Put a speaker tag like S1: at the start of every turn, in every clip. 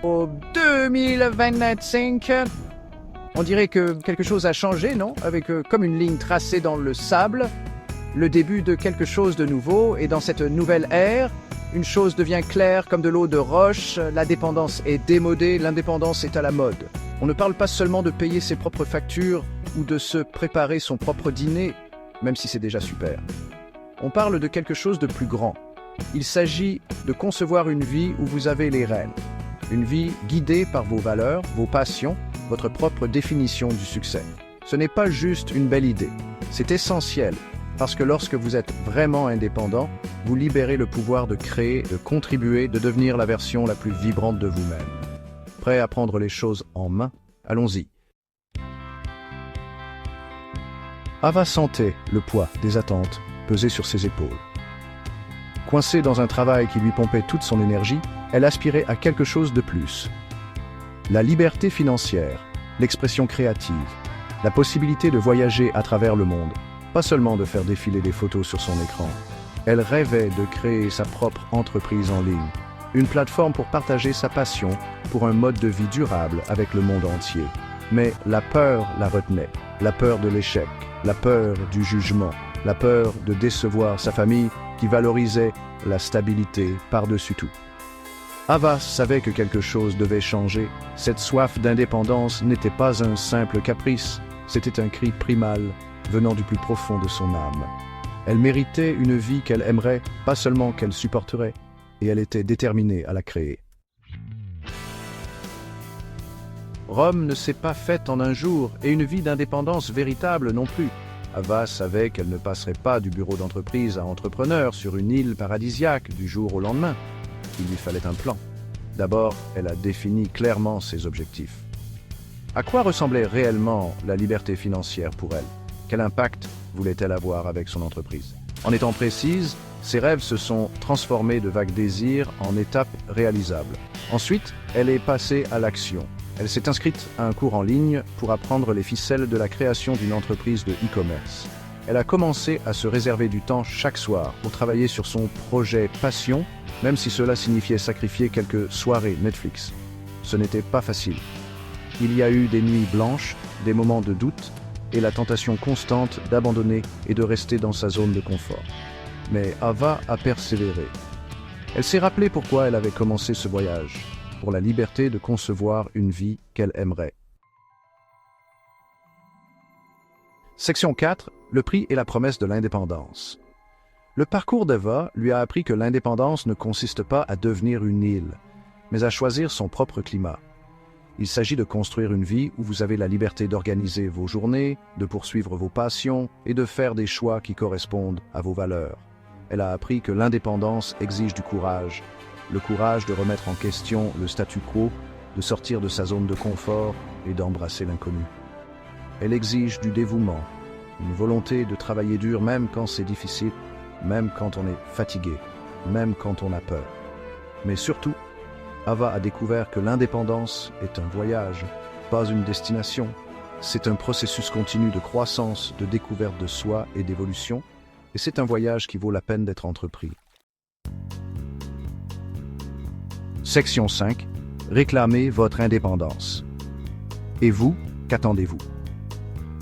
S1: Au 2025, on dirait que quelque chose a changé, non? Avec comme une ligne tracée dans le sable, le début de quelque chose de nouveau, et dans cette nouvelle ère, une chose devient claire comme de l'eau de roche, la dépendance est démodée, l'indépendance est à la mode. On ne parle pas seulement de payer ses propres factures ou de se préparer son propre dîner, même si c'est déjà super. On parle de quelque chose de plus grand. Il s'agit de concevoir une vie où vous avez les rênes. Une vie guidée par vos valeurs, vos passions, votre propre définition du succès. Ce n'est pas juste une belle idée, c'est essentiel, parce que lorsque vous êtes vraiment indépendant, vous libérez le pouvoir de créer, de contribuer, de devenir la version la plus vibrante de vous-même. Prêt à prendre les choses en main? Allons-y. Ava sentait le poids des attentes peser sur ses épaules. Coincée dans un travail qui lui pompait toute son énergie, elle aspirait à quelque chose de plus. La liberté financière, l'expression créative, la possibilité de voyager à travers le monde, pas seulement de faire défiler des photos sur son écran. Elle rêvait de créer sa propre entreprise en ligne, une plateforme pour partager sa passion pour un mode de vie durable avec le monde entier. Mais la peur la retenait, la peur de l'échec, la peur du jugement, la peur de décevoir sa famille qui valorisait la stabilité par-dessus tout. Ava savait que quelque chose devait changer. Cette soif d'indépendance n'était pas un simple caprice, c'était un cri primal venant du plus profond de son âme. Elle méritait une vie qu'elle aimerait, pas seulement qu'elle supporterait, et elle était déterminée à la créer. Rome ne s'est pas faite en un jour, et une vie d'indépendance véritable non plus. Ava savait qu'elle ne passerait pas du bureau d'entreprise à entrepreneur sur une île paradisiaque du jour au lendemain. Il lui fallait un plan. D'abord, elle a défini clairement ses objectifs. À quoi ressemblait réellement la liberté financière pour elle? Quel impact voulait-elle avoir avec son entreprise? En étant précise, ses rêves se sont transformés de vagues désirs en étapes réalisables. Ensuite, elle est passée à l'action. Elle s'est inscrite à un cours en ligne pour apprendre les ficelles de la création d'une entreprise de e-commerce. Elle a commencé à se réserver du temps chaque soir pour travailler sur son projet passion, même si cela signifiait sacrifier quelques soirées Netflix. Ce n'était pas facile. Il y a eu des nuits blanches, des moments de doute et la tentation constante d'abandonner et de rester dans sa zone de confort. Mais Ava a persévéré. Elle s'est rappelé pourquoi elle avait commencé ce voyage, pour la liberté de concevoir une vie qu'elle aimerait. Section 4. Le prix et la promesse de l'indépendance. Le parcours d'Ava lui a appris que l'indépendance ne consiste pas à devenir une île, mais à choisir son propre climat. Il s'agit de construire une vie où vous avez la liberté d'organiser vos journées, de poursuivre vos passions et de faire des choix qui correspondent à vos valeurs. Elle a appris que l'indépendance exige du courage, le courage de remettre en question le statu quo, de sortir de sa zone de confort et d'embrasser l'inconnu. Elle exige du dévouement, une volonté de travailler dur même quand c'est difficile, même quand on est fatigué, même quand on a peur. Mais surtout, Ava a découvert que l'indépendance est un voyage, pas une destination. C'est un processus continu de croissance, de découverte de soi et d'évolution, et c'est un voyage qui vaut la peine d'être entrepris. Section 5. Réclamez votre indépendance. Et vous, qu'attendez-vous?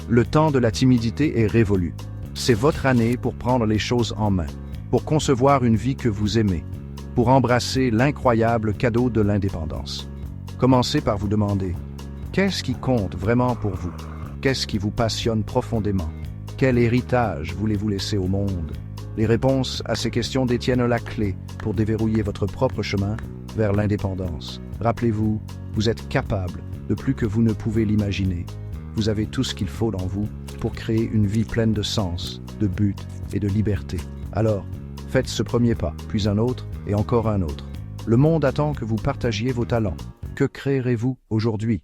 S1: Le temps de la timidité est révolu. C'est votre année pour prendre les choses en main, pour concevoir une vie que vous aimez, pour embrasser l'incroyable cadeau de l'indépendance. Commencez par vous demander, qu'est-ce qui compte vraiment pour vous? Qu'est-ce qui vous passionne profondément? Quel héritage voulez-vous laisser au monde? Les réponses à ces questions détiennent la clé pour déverrouiller votre propre chemin vers l'indépendance. Rappelez-vous, vous êtes capable de plus que vous ne pouvez l'imaginer. Vous avez tout ce qu'il faut dans vous pour créer une vie pleine de sens, de but et de liberté. Alors, faites ce premier pas, puis un autre et encore un autre. Le monde attend que vous partagiez vos talents. Que créerez-vous aujourd'hui?